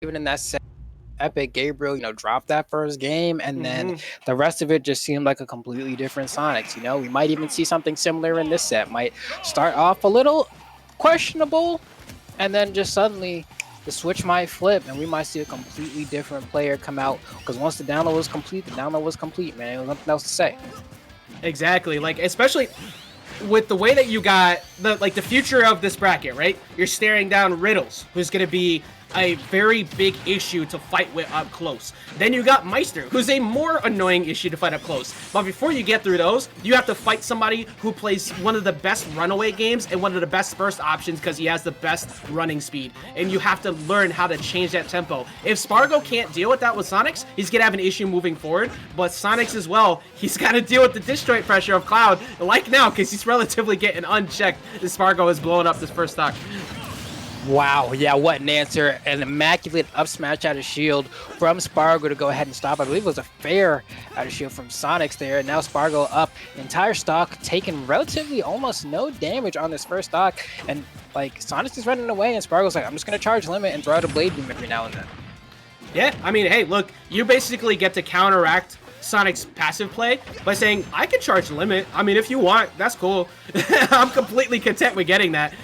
even in that set, Epic Gabriel, dropped that first game, and then the rest of it just seemed like a completely different Sonix. We might even see something similar in this set. Might start off a little questionable, and then just suddenly the switch might flip, and we might see a completely different player come out. Because once the download was complete, man. There was nothing else to say. Exactly. Like, especially with the way that you got the future of this bracket, right? You're staring down Riddles, who's going to be a very big issue to fight with up close. Then you got Meister, who's a more annoying issue to fight up close. But before you get through those, you have to fight somebody who plays one of the best runaway games and one of the best burst options because he has the best running speed. And you have to learn how to change that tempo. If Spargo can't deal with that with Sonix, he's going to have an issue moving forward. But Sonix as well, he's got to deal with the disjoint pressure of Cloud, like now, because he's relatively getting unchecked as Spargo is blowing up this first stock. Wow, yeah, what an answer. An immaculate up smash out of shield from Spargo to go ahead and stop. I believe it was a fair out of shield from Sonix there. And now Spargo up, entire stock, taking relatively almost no damage on this first stock. And like, Sonix is running away, and Spargo's like, I'm just going to charge limit and throw out a blade beam every now and then. Yeah, I mean, hey, look, you basically get to counteract Sonic's passive play by saying, I can charge limit. I mean, if you want, that's cool. I'm completely content with getting that.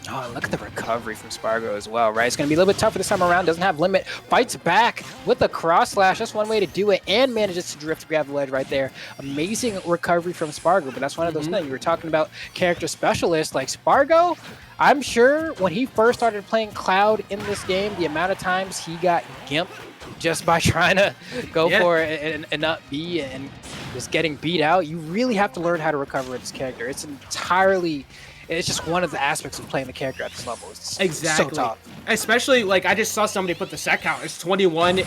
Oh, look at the recovery from Spargo as well, right? It's going to be a little bit tougher this time around. Doesn't have limit. Fights back with a cross slash. That's one way to do it, and manages to drift to grab the ledge right there. Amazing recovery from Spargo, but that's one of those things. You were talking about character specialists like Spargo. I'm sure when he first started playing Cloud in this game, the amount of times he got gimped just by trying to go for it and not be and just getting beat out. You really have to learn how to recover with this character. It's just one of the aspects of playing the character at this level. It's so tough. Especially, like, I just saw somebody put the set count. It's 21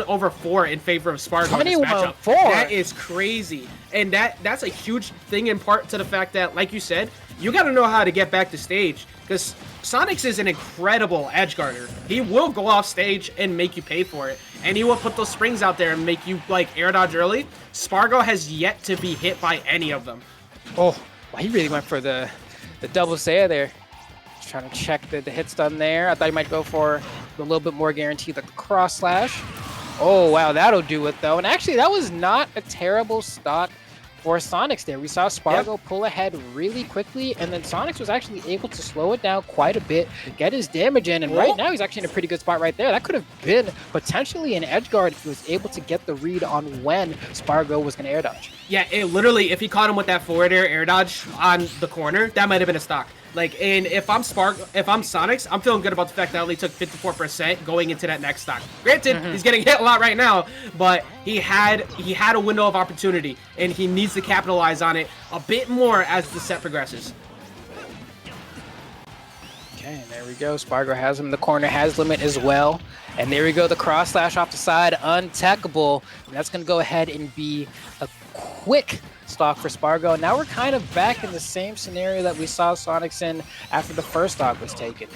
over 4 in favor of Spargo in this matchup. 4. That is crazy. And that's a huge thing in part to the fact that, like you said, you got to know how to get back to stage. Because Sonix is an incredible edge guarder. He will go off stage and make you pay for it. And he will put those springs out there and make you, like, air dodge early. Spargo has yet to be hit by any of them. Oh, well, he really went for the double Saya there. Just trying to check the hit stun there. I thought he might go for a little bit more guaranteed, like the cross slash. Oh, wow, that'll do it, though. And actually, that was not a terrible stock for Sonix there. We saw Spargo pull ahead really quickly, and then Sonix was actually able to slow it down quite a bit, get his damage in, and right now he's actually in a pretty good spot right there. That could have been potentially an edge guard if he was able to get the read on when Spargo was going to air dodge. Yeah, it literally, if he caught him with that forward air dodge on the corner, that might have been a stock. Like, and if I'm Sonix, I'm feeling good about the fact that I only took 54% going into that next stock. Granted, he's getting hit a lot right now, but he had a window of opportunity, and he needs to capitalize on it a bit more as the set progresses. Okay, and there we go. Spargo has him in the corner, has limit as well. And there we go, the cross slash off the side, untechable. And that's going to go ahead and be a quick stock for Spargo. Now we're kind of back in the same scenario that we saw Sonix in after the first stock was taken.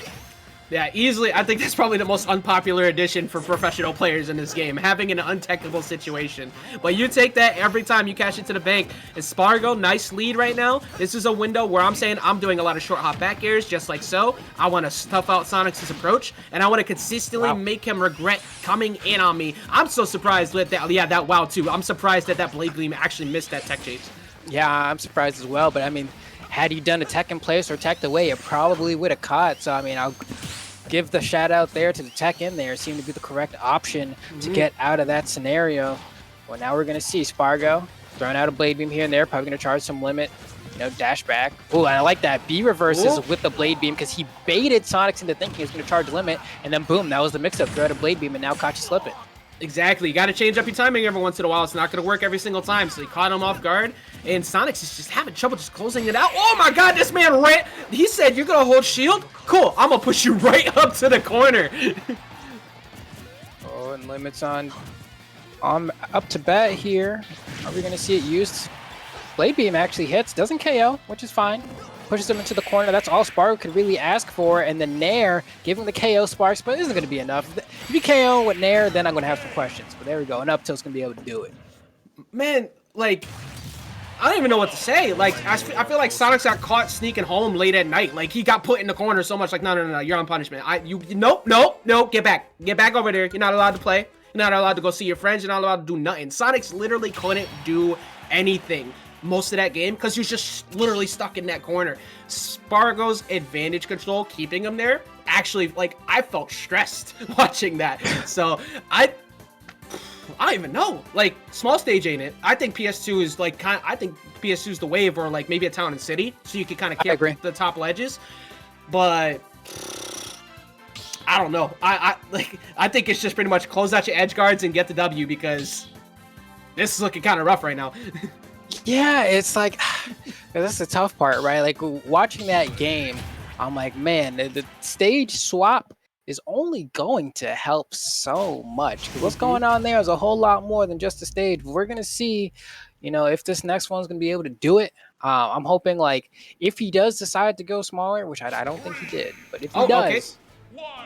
Yeah, easily. I think that's probably the most unpopular addition for professional players in this game, having an untechable situation. But you take that every time you cash into the bank. And Spargo, nice lead right now. This is a window where I'm saying I'm doing a lot of short hop back airs, just like so. I want to stuff out Sonix's approach, and I want to consistently make him regret coming in on me. I'm so surprised with that. Yeah, that wow, too. I'm surprised that Blade Gleam actually missed that tech chase. Yeah, I'm surprised as well, but I mean, had he done a tech in place or teched away, it probably would have caught. So, I mean, I'll give the shout out there to the tech in there. It seemed to be the correct option to get out of that scenario. Well, now we're going to see Spargo throwing out a blade beam here and there, probably going to charge some limit, dash back. Oh, and I like that. B reverses with the blade beam because he baited Sonix into thinking he was going to charge limit, and then boom, that was the mix-up. Throw out a blade beam, and now caught you slipping. Exactly. You got to change up your timing every once in a while. It's not going to work every single time. So he caught him off guard, and Sonix is just having trouble just closing it out. Oh my God, this man ran. He said, you're going to hold shield? Cool. I'm going to push you right up to the corner. Oh, and limits on up to bat here. Are we going to see it used? Blade beam actually hits. Doesn't KO, which is fine. Pushes him into the corner. That's all Spargo could really ask for. And the Nair, giving the KO sparks, but isn't going to be enough. If you KO with Nair, then I'm going to have some questions. But there we go. And up tilt's going to be able to do it. Man, like, I don't even know what to say. Like, I feel like Sonix got caught sneaking home late at night. Like, he got put in the corner so much. Like, no, you're on punishment. Nope, get back over there. You're not allowed to play. You're not allowed to go see your friends. You're not allowed to do nothing. Sonix literally couldn't do anything most of that game because he was just literally stuck in that corner. Spargo's advantage control, keeping him there, actually, like, I felt stressed watching that. So, I don't even know. Like, small stage ain't it. I think PS2 is like I think PS2 is the wave, or like maybe a town and city, so you can kind of kick the top ledges. But I don't know. I think it's just pretty much close out your edge guards and get the W, because this is looking kind of rough right now. Yeah, it's like that's the tough part, right? Like watching that game, I'm like, man, the stage swap is only going to help so much. What's going on there is a whole lot more than just the stage. We're gonna see, you know, if this next one's gonna be able to do it. I'm hoping, like, if he does decide to go smaller, which I don't think he did, but if he does, okay.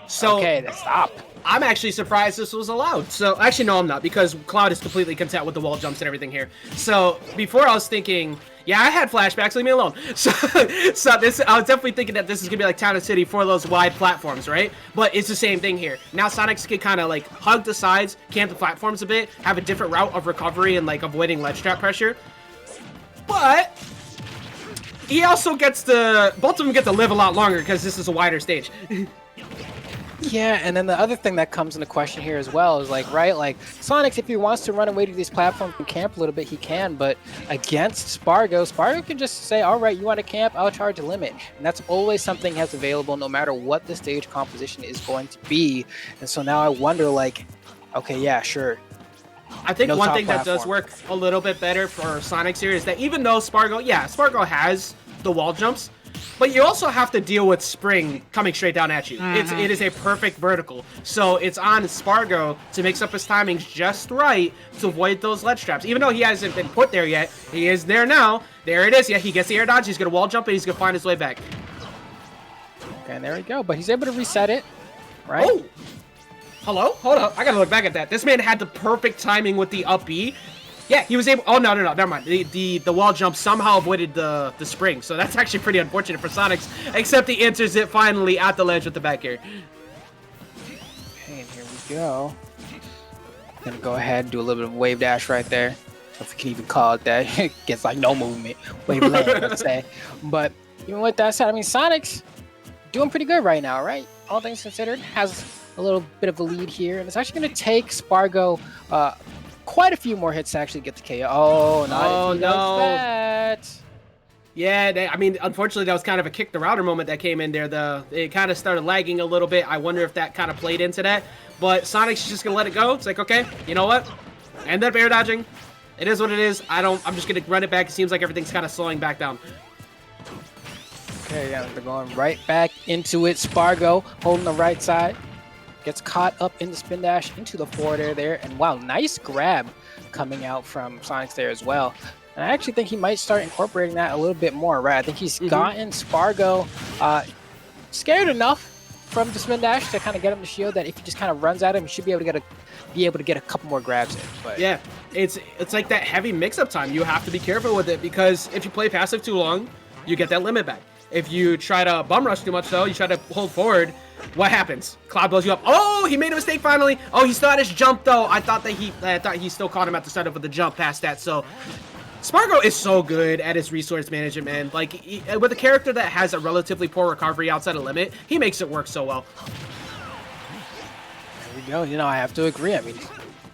So then stop. I'm actually surprised this was allowed. So actually, no, I'm not, because Cloud is completely content with the wall jumps and everything here. So before I was thinking, yeah, I had flashbacks, leave me alone. So this, I was definitely thinking that this is gonna be like Town and City for those wide platforms, right? But it's the same thing here. Now Sonix can kind of like hug the sides, camp the platforms a bit, have a different route of recovery and like avoiding ledge trap pressure. But he also gets to, both of them get to live a lot longer because this is a wider stage. Yeah, and then the other thing that comes into question here as well is, like, right, like, Sonix, if he wants to run away to these platforms and camp a little bit, he can, but against Spargo can just say, all right, you want to camp, I'll charge a limit. And that's always something he has available no matter what the stage composition is going to be. And so now I wonder, like, okay, yeah, sure. I think one thing that does work a little bit better for Sonix here is that even though Spargo has the wall jumps, but you also have to deal with Spring coming straight down at you. It is a perfect vertical. So it's on Spargo to mix up his timings just right to avoid those ledge traps. Even though he hasn't been put there yet, he is there now. There it is. Yeah, he gets the air dodge. He's going to wall jump and he's going to find his way back. Okay, and there we go. But he's able to reset it, right? Oh! Hello? Hold up. I got to look back at that. This man had the perfect timing with the up B. Yeah, he was able. Oh no, never mind. The wall jump somehow avoided the spring, so that's actually pretty unfortunate for Sonix. Except he enters it finally at the ledge with the back air. Okay, and here we go. Gonna go ahead and do a little bit of wave dash right there, if we can even call it that. It gets like no movement, wave land, let's say. But even with that said, I mean, Sonix doing pretty good right now, right? All things considered, has a little bit of a lead here, and it's actually gonna take Spargo quite a few more hits to actually get the KO. Oh, no. That. Yeah, I mean, unfortunately, that was kind of a kick the router moment that came in there. It kind of started lagging a little bit. I wonder if that kind of played into that. But Sonix is just going to let it go. It's like, okay, you know what? End up air dodging. It is what it is. I'm just going to run it back. It seems like everything's kind of slowing back down. Okay, yeah, they're going right back into it. Spargo holding the right side. Gets caught up in the spin dash into the forward air there. And wow, nice grab coming out from Sonix there as well. And I actually think he might start incorporating that a little bit more, right? I think he's gotten Spargo scared enough from the spin dash to kind of get him to shield that if he just kind of runs at him, he should be able to get a couple more grabs in. But yeah, it's like that heavy mix-up time. You have to be careful with it, because if you play passive too long, you get that limit back. If you try to bum rush too much, though, you try to hold forward, what happens? Cloud blows you up. Oh, he made a mistake finally. Oh, he still had his jump, though. I thought he still caught him at the setup with the jump past that. So Spargo is so good at his resource management, man. Like, with a character that has a relatively poor recovery outside of limit, he makes it work so well. There we go. You know, I have to agree. I mean,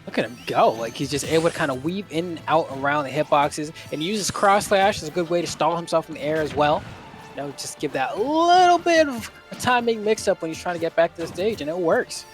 look at him go. Like, he's just able to kind of weave in and out around the hitboxes, and uses cross slash as a good way to stall himself in the air as well. You know, just give that little bit of a timing mix-up when he's trying to get back to the stage, and it works.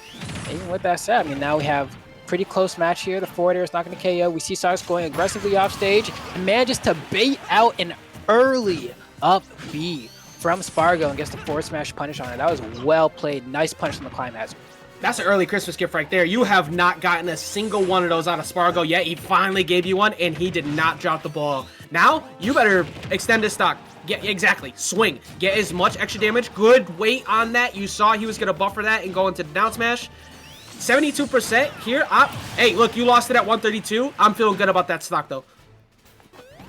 Even with that said, I mean, now we have pretty close match here. The forward air is not going to KO. We see Sonix going aggressively off stage and manages to bait out an early up B from Spargo and gets the forward smash punish on it. That was well played. Nice punish on the climb hazard. That's an early Christmas gift right there. You have not gotten a single one of those out of Spargo yet. He finally gave you one, and he did not drop the ball. Now, you better extend his stock. Exactly. Swing. Get as much extra damage. Good weight on that. You saw he was going to buffer that and go into the down smash. 72% here. Hey, look, you lost it at 132. I'm feeling good about that stock, though.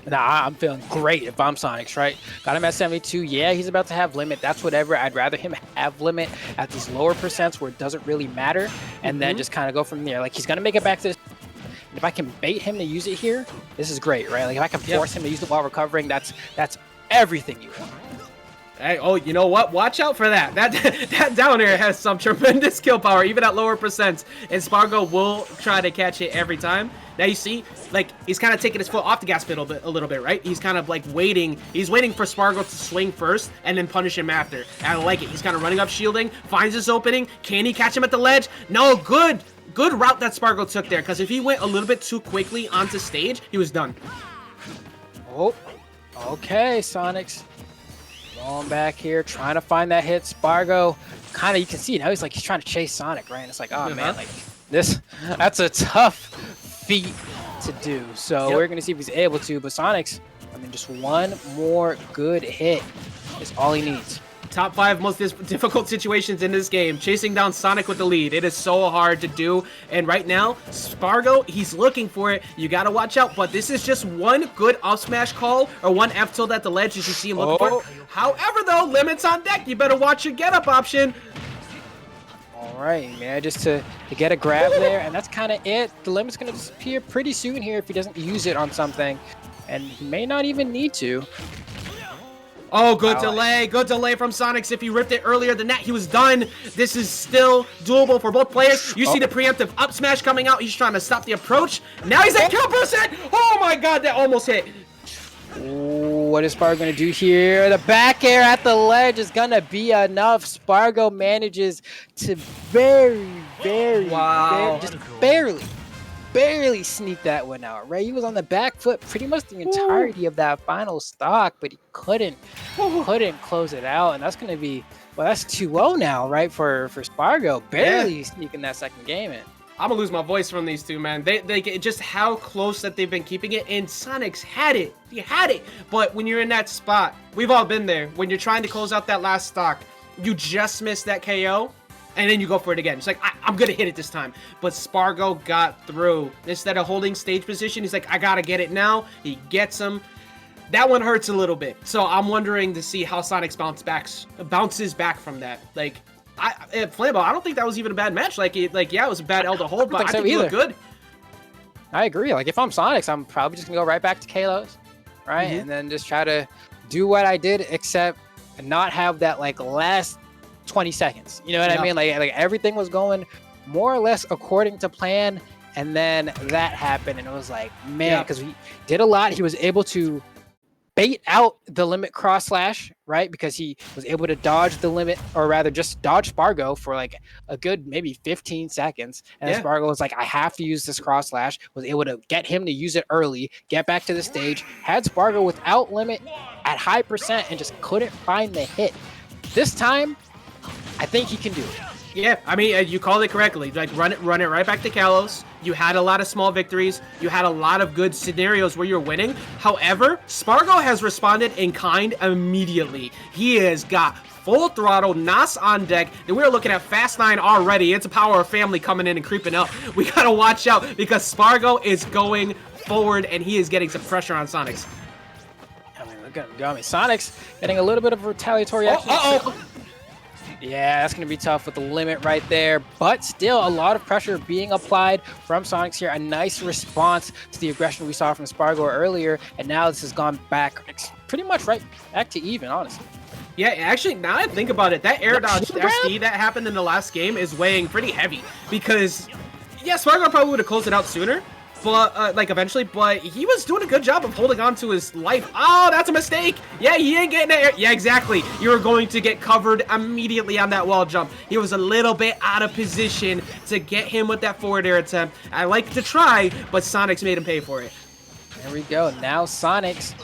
Nah, I'm feeling great if I'm Sonix, right? Got him at 72. Yeah, he's about to have limit. That's whatever. I'd rather him have limit at these lower percents where it doesn't really matter, and then just kind of go from there. Like, he's going to make it back to this. If I can bait him to use it here, this is great, right? Like, if I can force him to use it while recovering, that's everything you want. Hey, oh, you know what? Watch out for that. That down air has some tremendous kill power, even at lower percents. And Spargo will try to catch it every time. Now you see, like, he's kind of taking his foot off the gas pedal a little bit, right? He's kind of like waiting. He's waiting for Spargo to swing first and then punish him after. I like it. He's kind of running up, shielding, finds his opening. Can he catch him at the ledge? No, good route that Spargo took there, because if he went a little bit too quickly onto stage, he was done. Oh, okay, Sonix. Going back here, trying to find that hit. Spargo, kind of, you can see now he's trying to chase Sonic, right? And it's like, oh man, like that's a tough feat to do. So we're gonna see if he's able to. But Sonix, I mean, just one more good hit is all he needs. Top 5 most difficult situations in this game. Chasing down Sonic with the lead. It is so hard to do. And right now, Spargo, he's looking for it. You got to watch out. But this is just one good up smash call or one F tilt at the ledge as you see him looking for it. However, though, limits on deck. You better watch your get up option. All right, man, just to get a grab there. And that's kind of it. The limit's going to disappear pretty soon here if he doesn't use it on something. And he may not even need to. Oh, good delay. Good delay from Sonix. If he ripped it earlier than that, he was done. This is still doable for both players. You see the preemptive up smash coming out. He's trying to stop the approach. Now he's at kill percent. Oh, my God. That almost hit. Ooh, what is Spargo going to do here? The back air at the ledge is going to be enough. Spargo manages to very, just barely sneak that one out, right? He was on the back foot pretty much the entirety of that final stock, but he couldn't close it out, and that's going to be, well, that's 2-0 now, right, for Spargo, barely sneaking that second game in. I'm gonna lose my voice from these two, man. They get just how close that they've been keeping it, and Sonix had it. He had it, but when you're in that spot, we've all been there. When you're trying to close out that last stock, you just miss that KO, and then you go for it again. It's like, I'm gonna hit it this time. But Spargo got through. Instead of holding stage position, he's like, I gotta get it now. He gets him. That one hurts a little bit. So I'm wondering to see how Sonix bounces back from that. Like, Flambo, I don't think that was even a bad match. Yeah, it was a bad L to hold, but I think he looked good. I agree. Like, if I'm Sonix, I'm probably just gonna go right back to Kalos, right? And then just try to do what I did, except not have that, like, last 20 seconds. You know what I mean? Like everything was going more or less according to plan, and then that happened, and it was like, man, because we did a lot. He was able to bait out the limit cross slash, right? Because he was able to dodge the limit, or rather just dodge Spargo for like a good maybe 15 seconds. And then Spargo was like, I have to use this cross slash, was able to get him to use it early, get back to the stage, had Spargo without limit at high percent, and just couldn't find the hit. This time, I think he can do it. Yeah, I mean, you called it correctly. Like, run it right back to Kalos. You had a lot of small victories. You had a lot of good scenarios where you're winning. However, Spargo has responded in kind immediately. He has got full throttle, Nas on deck, and we're looking at Fast 9 already. It's a power of family coming in and creeping up. We gotta watch out because Spargo is going forward and he is getting some pressure on Sonix. I mean, look at him go. I mean, Sonix getting a little bit of retaliatory action. Yeah, that's going to be tough with the limit right there, but still a lot of pressure being applied from Sonix here. A nice response to the aggression we saw from Spargo earlier, and now this has gone back pretty much right back to even, honestly. Yeah, actually, now I think about it, that air dodge SD that happened in the last game is weighing pretty heavy because, yeah, Spargo probably would have closed it out sooner, but like eventually, but he was doing a good job of holding on to his life. Oh, that's a mistake. Yeah, he ain't getting it. Yeah, exactly. You were going to get covered immediately on that wall jump. He was a little bit out of position to get him with that forward air attempt. I like to try, but Sonix made him pay for it. There we go. Now Sonix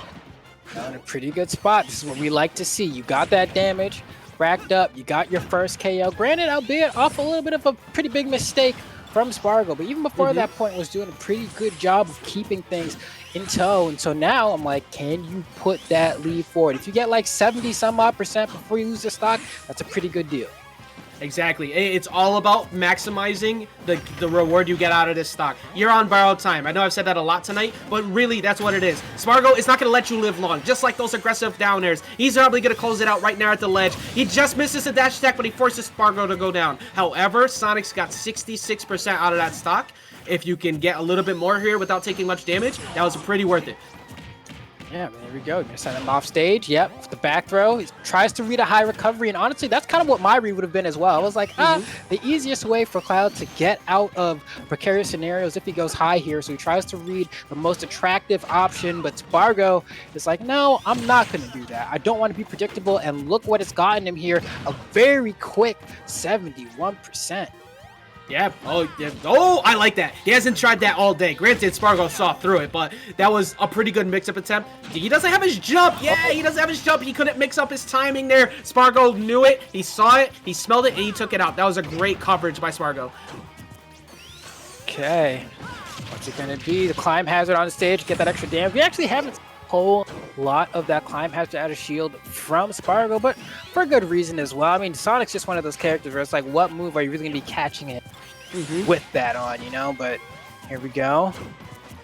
in a pretty good spot. This is what we like to see. You got that damage racked up. You got your first KO. Granted, albeit off a little bit of a pretty big mistake from Spargo, but even before that point was doing a pretty good job of keeping things in tow. And so now I'm like, can you put that lead forward? If you get like 70 some odd % before you lose the stock, that's a pretty good deal. Exactly. It's all about maximizing the reward you get out of this stock. You're on borrowed time. I know I've said that a lot tonight, but really, that's what it is. Spargo is not going to let you live long, just like those aggressive down airs. He's probably going to close it out right now at the ledge. He just misses a dash attack, but he forces Spargo to go down. However, Sonix got 66% out of that stock. If you can get a little bit more here without taking much damage, that was pretty worth it. Yeah, there we go. You're gonna send him off stage. Yep, with the back throw. He tries to read a high recovery, and honestly, that's kind of what my read would have been as well. I was like, the easiest way for Cloud to get out of precarious scenarios if he goes high here. So he tries to read the most attractive option, but Spargo is like, no, I'm not gonna do that. I don't want to be predictable, and look what it's gotten him here. A very quick 71%. Yeah. Oh, yeah. Oh, I like that. He hasn't tried that all day. Granted, Spargo saw through it, but that was a pretty good mix-up attempt. He doesn't have his jump. Yeah, he doesn't have his jump. He couldn't mix up his timing there. Spargo knew it. He saw it. He smelled it, and he took it out. That was a great coverage by Spargo. Okay. What's it going to be? The climb hazard on the stage. Get that extra damage. We actually haven't seen a whole lot of that climb hazard out of shield from Spargo, but for good reason as well. I mean, Sonic's just one of those characters where it's like, what move are you really going to be catching it with that on, you know? But here we go.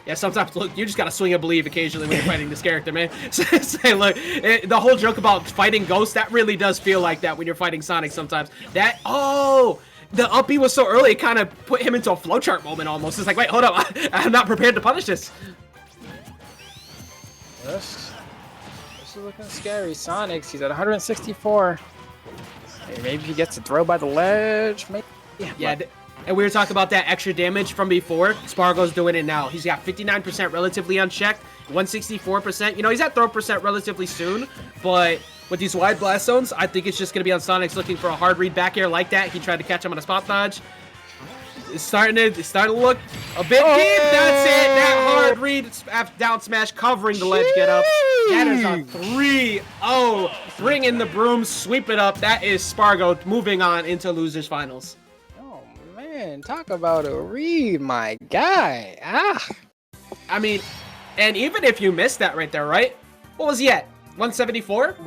Yeah, sometimes, look, you just gotta swing and believe occasionally when you're fighting this character, man. Say, look, the whole joke about fighting Ghost, that really does feel like that when you're fighting Sonic sometimes. That, oh, the up B was so early, it kind of put him into a flowchart moment almost. It's like, wait, hold up, I'm not prepared to punish this. This is looking scary. Sonix, he's at 164. Maybe he gets a throw by the ledge. Maybe. Yeah, and we were talking about that extra damage from before. Spargo's doing it now. He's got 59% relatively unchecked, 164%. You know, he's at throw percent relatively soon, but with these wide blast zones, I think it's just going to be on Sonix looking for a hard read back air like that. He tried to catch him on a spot dodge. It's starting to look a bit deep. That's it. That hard read down smash covering the ledge get up. That is a 3-0. Bring in the broom, sweep it up. That is Spargo moving on into losers finals. Man, talk about a read, my guy. I mean, and even if you missed that right there, right? What was he at? 174?